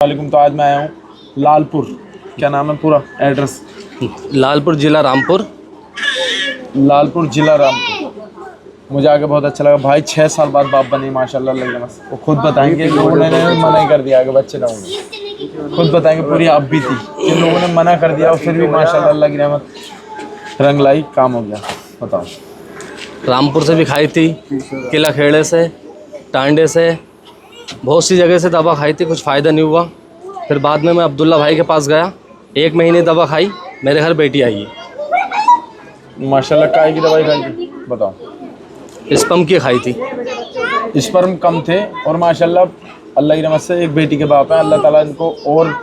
वालेकुम। तो आज मैं आया हूँ लालपुर। क्या नाम है पूरा एड्रेस? लालपुर जिला रामपुर। लालपुर जिला रामपुर। मुझे आके बहुत अच्छा लगा भाई। 6 साल बाद बाप बनी माशाल्लाह। लग मस्त। वो खुद बताएंगे, लोगों ने मना ही कर दिया कि बच्चे ना होंगे। खुद बताएंगे पूरी अब भी थी, जिन लोगों ने मना कर दिया और फिर भी माशाल्लाह अल्लाह की रहमत रंग लाई, काम हो गया। बताओ। रामपुर से भी खाई थी, किला खेड़े से, टांडे से, बहुत सी जगह से दवा खाई थी, कुछ फ़ायदा नहीं हुआ। फिर बाद में मैं अब्दुल्ला भाई के पास गया, 1 महीने दवा खाई, मेरे घर बेटी आई है। माशाल्लाह काय की दवाई खाई थी बताओ? स्पम की खाई थी। स्पर्म कम थे और माशाल्लाह अल्लाह की रहमत से एक बेटी के बाप है। अल्लाह ताला इनको और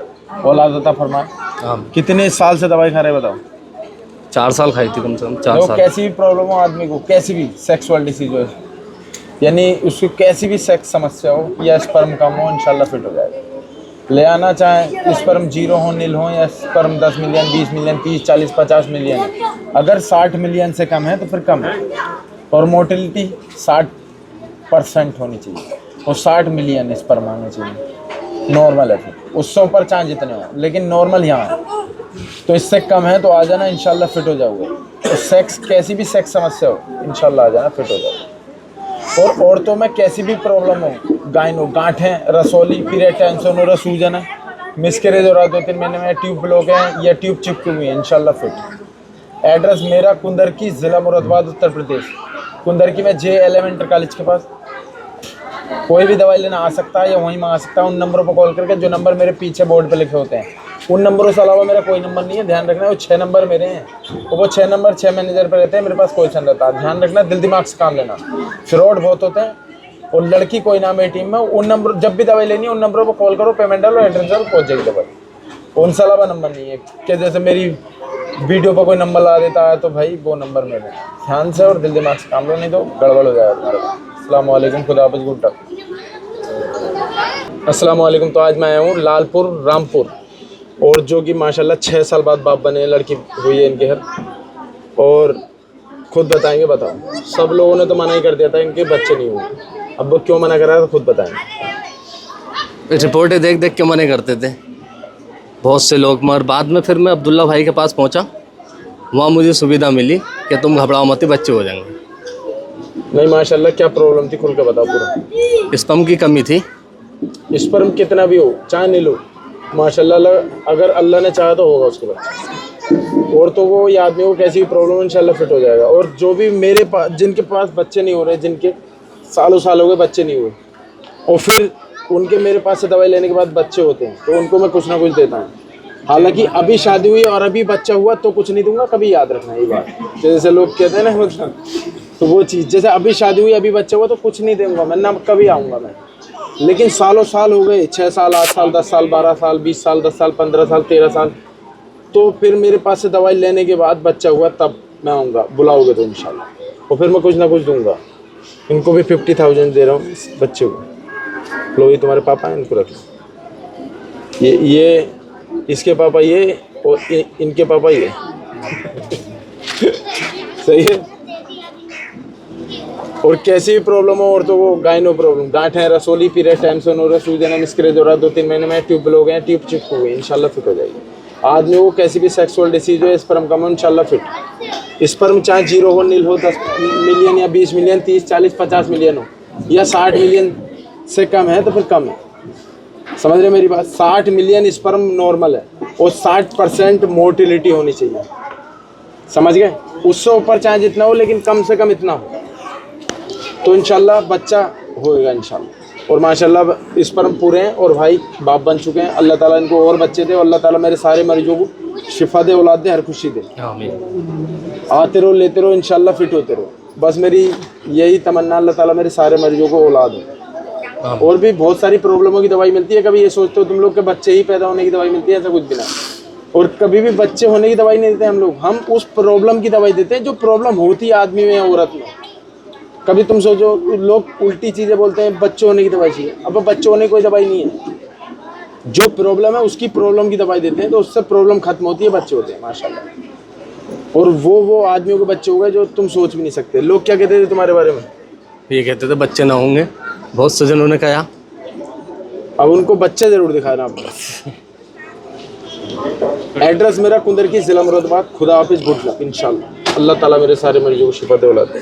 औलाद अता फरमाए। हाँ, कितने साल से दवाई खा रहे बताओ? 4 साल खाई थी, कम से कम 4 तो साल। कैसी भी प्रॉब्लम हो आदमी को, कैसी भी सेक्सुअल डिसीज हो, यानी उसको कैसी भी सेक्स समस्या हो या स्पर्म कम हो, इंशाल्लाह फिट हो जाएगा। ले आना चाहें स्पर्म 0 हो, नील हो, या स्पर्म 10 मिलियन, 20 मिलियन, 30, 40, 50 मिलियन है। अगर 60 मिलियन से कम है तो फिर कम है। और मोर्टेलिटी 60% होनी चाहिए और 60 मिलियन स्पर्म आने चाहिए, नॉर्मल है। फिर उससे ऊपर चाहे जितने हो, लेकिन नॉर्मल यहाँ है। तो इससे कम है तो आ जाना, इंशाल्लाह फिट हो जाओगे। तो सेक्स, कैसी भी सेक्स समस्या हो, इंशाल्लाह आ जाना, फिट हो जाओगे। और औरतों में कैसी भी प्रॉब्लम हो, गायनो, गांठें, रसौली, पीरियड टेंशन हो रहा, सूजन है, मिसकैरेज हो रहा 2-3 महीने में, ट्यूब ब्लॉक है या ट्यूब चिपकी हुई है, इंशाल्लाह फिट। एड्रेस मेरा कुंदरकी, ज़िला मुरादाबाद, उत्तर प्रदेश। कुंदरकी में जे एलिमेंट्री कॉलेज के पास। कोई भी दवाई लेना आ सकता है या वहीं मंगा सकता है उन नंबरों पर कॉल करके, जो नंबर मेरे पीछे बोर्ड पे लिखे होते हैं। उन नंबरों से अलावा मेरा कोई नंबर नहीं है, ध्यान रखना। वो 6 नंबर मेरे हैं, वो 6 नंबर 6 मैनेजर पे रहते हैं, मेरे पास कोई सन रहता है। ध्यान रखना, दिल दिमाग से काम लेना। फ्रॉड बहुत होते हैं और लड़की कोई ना मेरी टीम में। उन नंबर, जब भी दवाई लेनी है उन नंबरों पर कॉल करो, पेमेंट डालो, एड्रेस डालो, पहुँच जाएगी दवाई। उन से अलावा नंबर नहीं है कि जैसे मेरी वीडियो पर कोई नंबर ला देता है तो भाई वो नंबर मेरे। ध्यान से और दिल दिमाग से काम लो, नहीं तो गड़बड़ हो जाएगा तुम्हारे। अस्सलाम वालेकुम, खुदा हाफ़िज़, गुड टक। अस्सलाम वालेकुम। तो आज मैं आया हूँ लालपुर रामपुर, और जो कि माशाल्लाह 6 साल बाद बाप बने, लड़की हुई है इनके घर। और खुद बताएंगे। बताओ। सब लोगों ने तो मना ही कर दिया था, इनके बच्चे नहीं हुए। अब वो क्यों मना कर रहा है तो खुद बताएंगे। रिपोर्टें देख देख के मने करते थे बहुत से लोग, मगर बाद में फिर मैं अब्दुल्ला भाई के पास पहुंचा, वहाँ मुझे सुविधा मिली कि तुम घबराओ मत, बच्चे हो जाएंगे। नहीं माशाल्लाह, क्या प्रॉब्लम थी खुल के बताओ पूरा। स्पम की कमी थी। स्पर्म कितना भी हो, चाहे नहीं लो, माशाल्लाह अगर अल्लाह ने चाहा तो होगा उसके बाद। और तो वो ये आदमी को कैसी भी प्रॉब्लम इंशाल्लाह फिट हो जाएगा। और जो भी मेरे पास, जिनके पास बच्चे नहीं हो रहे, जिनके सालों साल हो गए बच्चे नहीं हुए, और फिर उनके मेरे पास से दवाई लेने के बाद बच्चे होते हैं, तो उनको मैं कुछ ना कुछ देता हूँ। हालांकि अभी शादी हुई और अभी बच्चा हुआ तो कुछ नहीं दूंगा, कभी याद रखना ये बात। जैसे लोग कहते हैं ना, मतलब तो वो चीज़, जैसे अभी शादी हुई अभी बच्चा हुआ तो कुछ नहीं दूंगा मैं, ना कभी आऊँगा मैं। लेकिन सालों साल हो गए, 6 साल, 8 साल, 10 साल, 12 साल, 20 साल, 10 साल, 15 साल, 13 साल, तो फिर मेरे पास से दवाई लेने के बाद बच्चा हुआ तब मैं आऊँगा, बुलाओगे तो इंशाल्लाह। और फिर मैं कुछ ना कुछ दूंगा। इनको भी 50,000 दे रहा हूँ इस बच्चे को। लो, ये तुम्हारे पापा हैं, इनको रख लो। ये इसके पापा ये, और इनके पापा ये। सही है। और कैसी भी प्रॉब्लम हो, और तो वो गायनो प्रॉब्लम, गांठ है, रसोली, पीरियड टेंशन हो रहा, सूजन है, मिसकैरेज हो रहा 2-3 महीने में, ट्यूब ब्लॉक है, ट्यूब चिपक हुई, इंशाल्लाह फिट हो जाएगी। आदमी को कैसी भी सेक्सुअल डिसीज हो, स्पर्म कम हो, इंशाल्लाह फिट। स्पर्म चाहे 0 हो, नील हो, 10 मिलियन या 20 मिलियन, 30, 40, 50 मिलियन हो, या 60 मिलियन से कम है तो फिर कम है। समझ रहे मेरी बात? 60 मिलियन स्पर्म नॉर्मल है और 60% मोर्टिलिटी होनी चाहिए। समझ गए? उससे ऊपर चाहे जितना हो, लेकिन कम से कम इतना हो, तो इंशाल्लाह बच्चा होएगा इंशाल्लाह। और माशाल्लाह स्पर्म पूरे हैं और भाई बाप बन चुके हैं। अल्लाह ताला इनको और बच्चे दे, और अल्लाह ताला मेरे सारे मरीजों को शिफा दे, औलाद दे, हर खुशी दे। आमीन। आते रहो, लेते रहो, इंशाल्लाह फिट होते रहो। बस मेरी यही तमन्ना, अल्लाह ताला मेरे सारे मरीजों को औलाद हो। और भी बहुत सारी प्रॉब्लमों की दवाई मिलती है। कभी ये सोचते हो तुम लोग के बच्चे ही पैदा होने की दवाई मिलती है, ऐसा कुछ भी ना। और कभी भी बच्चे होने की दवाई नहीं देते हम लोग, हम उस प्रॉब्लम की दवाई देते हैं जो प्रॉब्लम होती है आदमी में या औरत में। कभी तुम सोचो, लोग उल्टी चीज़ें बोलते हैं, बच्चे होने की दवाई चाहिए। अब बच्चे होने की कोई दवाई नहीं है, जो प्रॉब्लम है उसकी प्रॉब्लम की दवाई देते हैं, तो उससे प्रॉब्लम खत्म होती है, बच्चे होते हैं माशाल्लाह। और वो आदमियों के बच्चे हो गए जो तुम सोच भी नहीं सकते। लोग क्या कहते थे तुम्हारे बारे में? ये कहते थे बच्चे ना होंगे, बहुत से जनों ने कहा। अब उनको बच्चे जरूर दिखाना आप बस। एड्रेस मेरा कुंदर की, जिला मुरादाबाद। खुदा हाफिज, गुड लक इंशाल्लाह। अल्लाह ताला मेरे सारे मरीजों को शिफा दे औलाद दे।